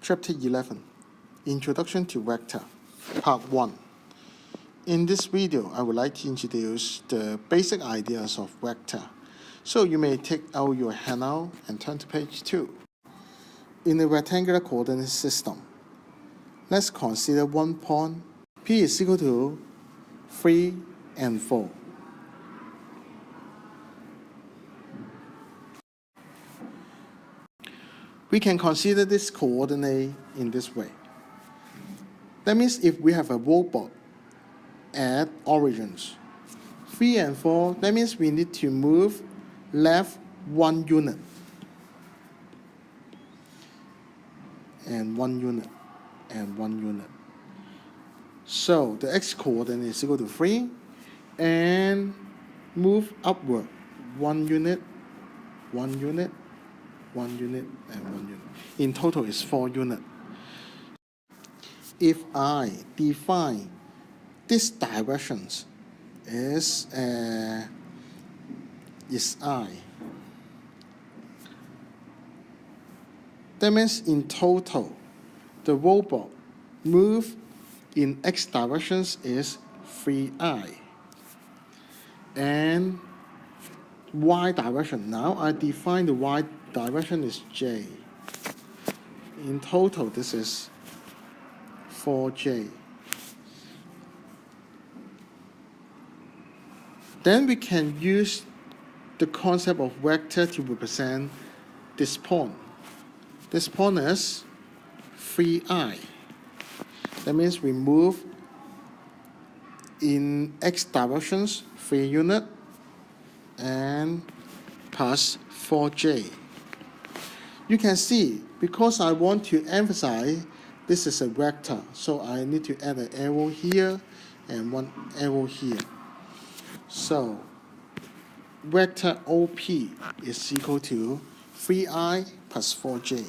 Chapter 11, Introduction to Vector, Part 1. In this video, I would like to introduce the basic ideas of vector. So you may take out your handout and turn to page 2. In a rectangular coordinate system, let's consider one point. P is equal to 3 and 4. We can consider this coordinate in this way. That means if we have a robot at origins, 3 and 4, that means we need to move left 1 unit and 1 unit and 1 unit. So the x-coordinate is equal to 3 and move upward 1 unit, 1 unit, 1 unit, and 1 unit. In total is 4 units. If I define this directions is I, that means in total the robot move in x directions is 3i, and y direction, now I define the y direction is j. In total this is 4j. Then we can use the concept of vector to represent this point. This point is 3i. That means we move in x directions 3 units and plus 4j. You can see, because I want to emphasize this is a vector, so I need to add an arrow here and one arrow here. So vector OP is equal to 3i plus 4j.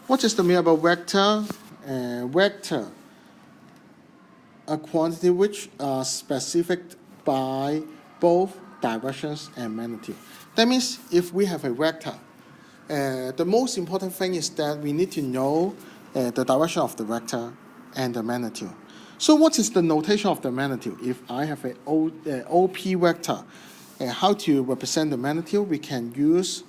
What is the meaning about vector? Vector, a quantity which are specific by both directions and magnitude. That means if we have a vector, the most important thing is that we need to know the direction of the vector and the magnitude. So what is the notation of the magnitude? If I have an OP vector, how to represent the magnitude? We can use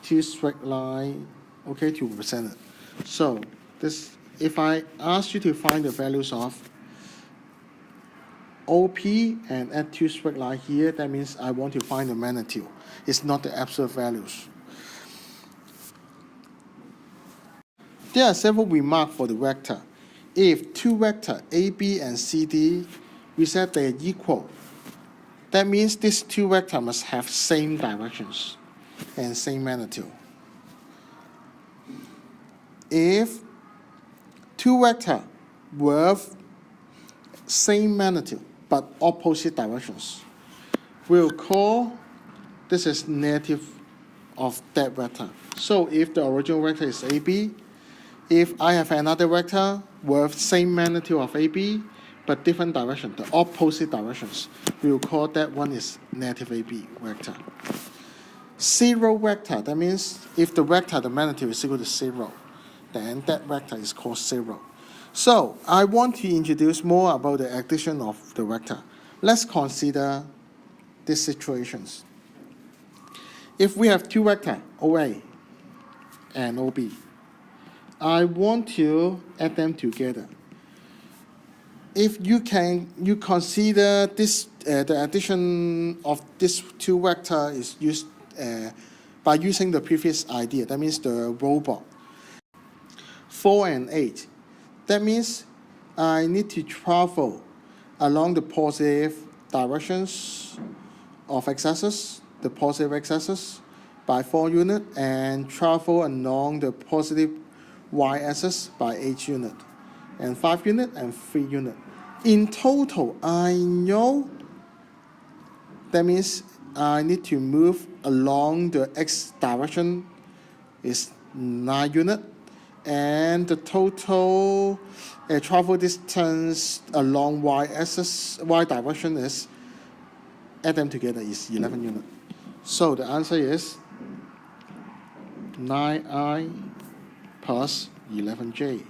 two straight line, okay, to represent it. So this, if I ask you to find the values of OP and add two straight line here, that means I want to find the magnitude. It's not the absolute values. There are several remarks for the vector. If two vectors AB and CD, we said they are equal, that means these two vectors must have same directions and same magnitude. If two vectors with same magnitude but opposite directions, we'll call this is negative of that vector. So if the original vector is AB, if I have another vector with same magnitude of AB but different direction, the opposite directions, we will call that one is negative AB vector. Zero vector, that means if the vector, the magnitude is equal to 0, then that vector is called 0. So I want to introduce more about the addition of the vector. Let's consider these situations. If we have two vectors, OA and OB, I want to add them together. If you consider this, the addition of these two vectors is used by using the previous idea. That means the robot. 4 and 8. That means I need to travel along the positive directions of x-axis, the positive x-axis, by 4 units, and travel along the positive y-axis by 8 units, and 5 units and 3 units. In total, I know that means I need to move along the x direction is 9 units, and the total travel distance along y-axis, y direction is, add them together, is 11 units. So the answer is 9i plus 11j.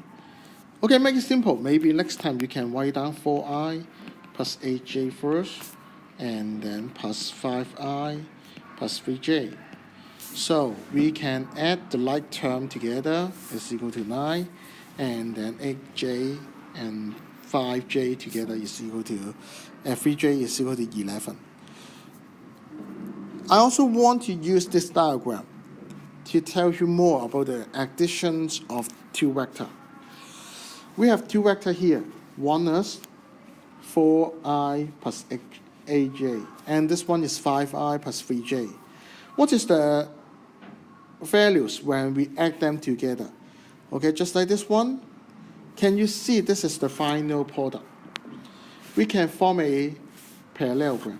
Okay, make it simple. Maybe next time you can write down 4i plus 8j first, and then plus 5i plus 3j. So we can add the like term together is equal to 9, and then 8j and 5j together is equal to 3j is equal to 11. I also want to use this diagram to tell you more about the additions of two vectors. We have two vectors here. One is 4i plus 8j, and this one is 5i plus 3j. What is the values when we add them together? Okay, just like this one. Can you see this is the final product? We can form a parallelogram.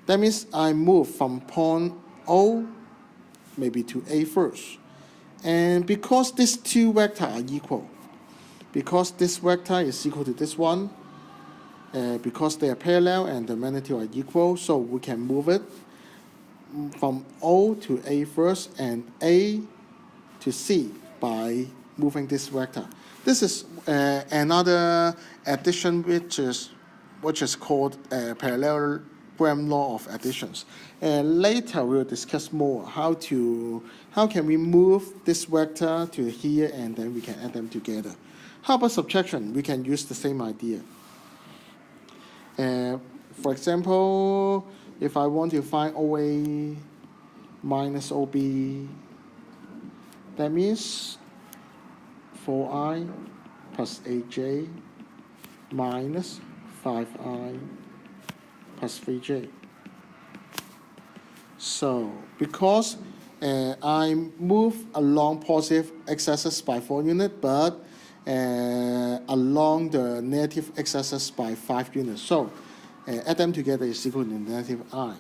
That means I move from point O maybe to A first. And because these two vectors are equal, because this vector is equal to this one, because they are parallel and the magnitude are equal, so we can move it from O to A first and A to C by moving this vector. This is another addition which is called parallelogram law of additions. Later we'll discuss more how can we move this vector to here and then we can add them together. How about subtraction? We can use the same idea. For example, if I want to find OA minus OB, that means 4i plus 8j minus 5i plus 3j. So because I move along positive x-axis by 4 units, but along the negative x-axis by 5 units. So add them together is equal to negative I.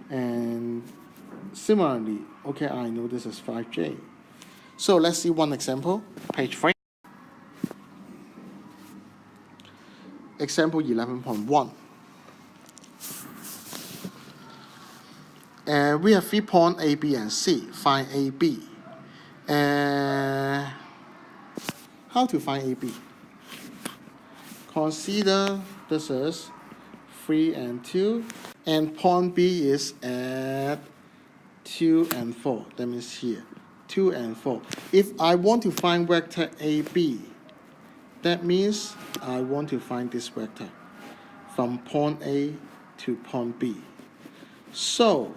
And similarly, okay, I know this is 5j. So let's see one example, page 3. Example 11.1. We have 3 points A, B, and C. Find A, B. How to find A, B? Consider this is 3 and 2, and point B is at 2 and 4. That means here, 2 and 4. If I want to find vector AB, that means I want to find this vector from point A to point B. So,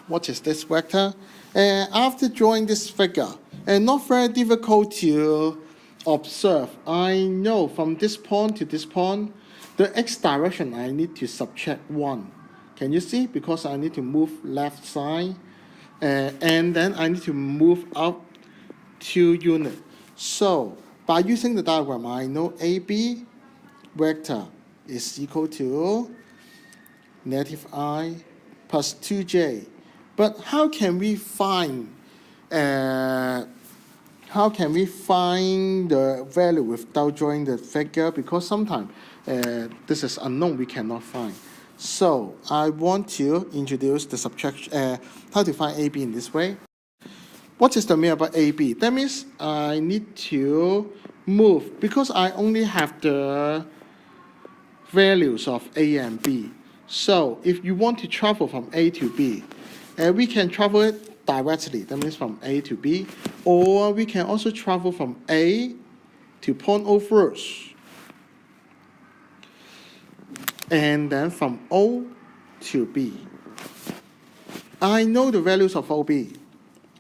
what is this vector? After drawing this figure, and not very difficult to observe, I know from this point to this point, the x direction I need to subtract 1. Can you see? Because I need to move left side, and then I need to move up 2 units. So, by using the diagram, I know AB vector is equal to negative I plus 2j. But how can we find the value without drawing the figure? Because sometimes this is unknown, we cannot find. So I want to introduce the subtraction, how to find AB in this way. What is the mean about AB? That means I need to move, because I only have the values of A and B. So if you want to travel from A to B, we can travel it directly, that means from A to B, or we can also travel from A to point O first, and then from O to B. I know the values of OB.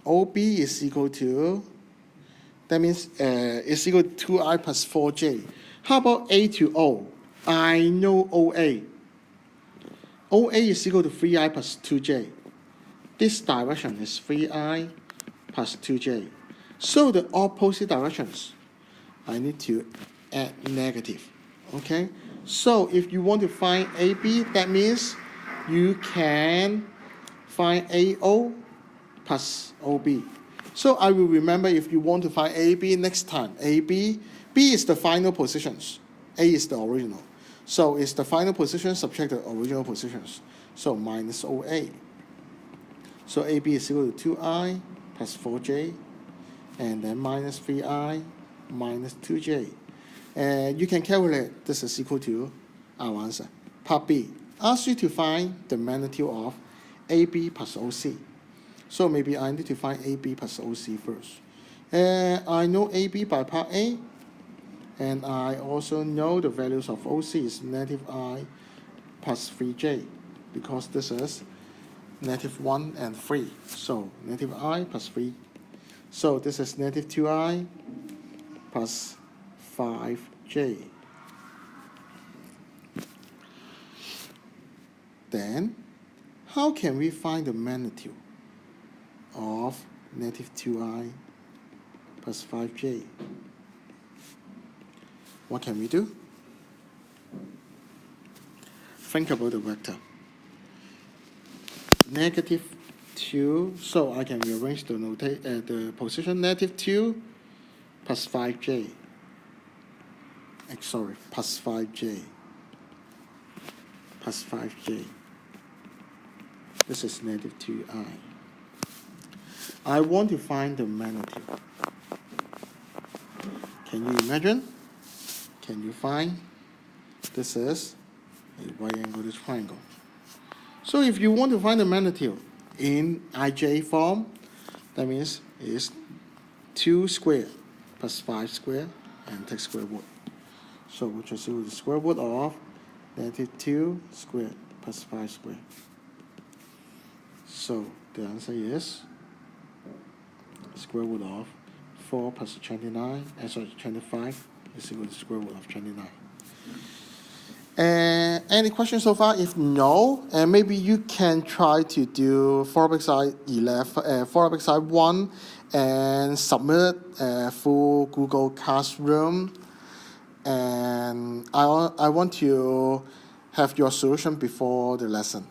OB is equal to, that means it's equal to 2i plus 4j. How about A to O? I know OA. OA is equal to 3i plus 2j. This direction is 3i plus 2j. So the opposite directions, I need to add negative. Okay? So if you want to find AB, that means you can find AO plus OB. So I will remember, if you want to find AB next time, AB, B is the final positions, A is the original. So it's the final position subtract the original positions. So minus OA. So AB is equal to 2i plus 4j and then minus 3i minus 2j. And you can calculate this is equal to our answer. Part B asks you to find the magnitude of AB plus OC. So maybe I need to find AB plus OC first. I know AB by part A, and I also know the values of OC is negative I plus 3j, because this is negative 1 and 3. So negative I plus 3. So this is negative 2i plus 5j. Then, how can we find the magnitude of negative 2i plus 5j? What can we do? Think about the vector. Negative 2, so I can rearrange the position. Negative 2 plus 5j. Sorry, plus 5j. Plus 5j. This is negative 2i. I want to find the magnitude. Can you imagine? Can you find? This is a right angled triangle. So if you want to find the magnitude in ij form, that means it's 2 squared plus 5 squared and take square root. So which is equal to the square root of negative 2 squared plus 5 squared. So the answer is square root of 4 plus 29, 25 is equal to the square root of 29. Any questions so far? If no, maybe you can try to do 4xi 1 and submit through Google Classroom. And I want to have your solution before the lesson.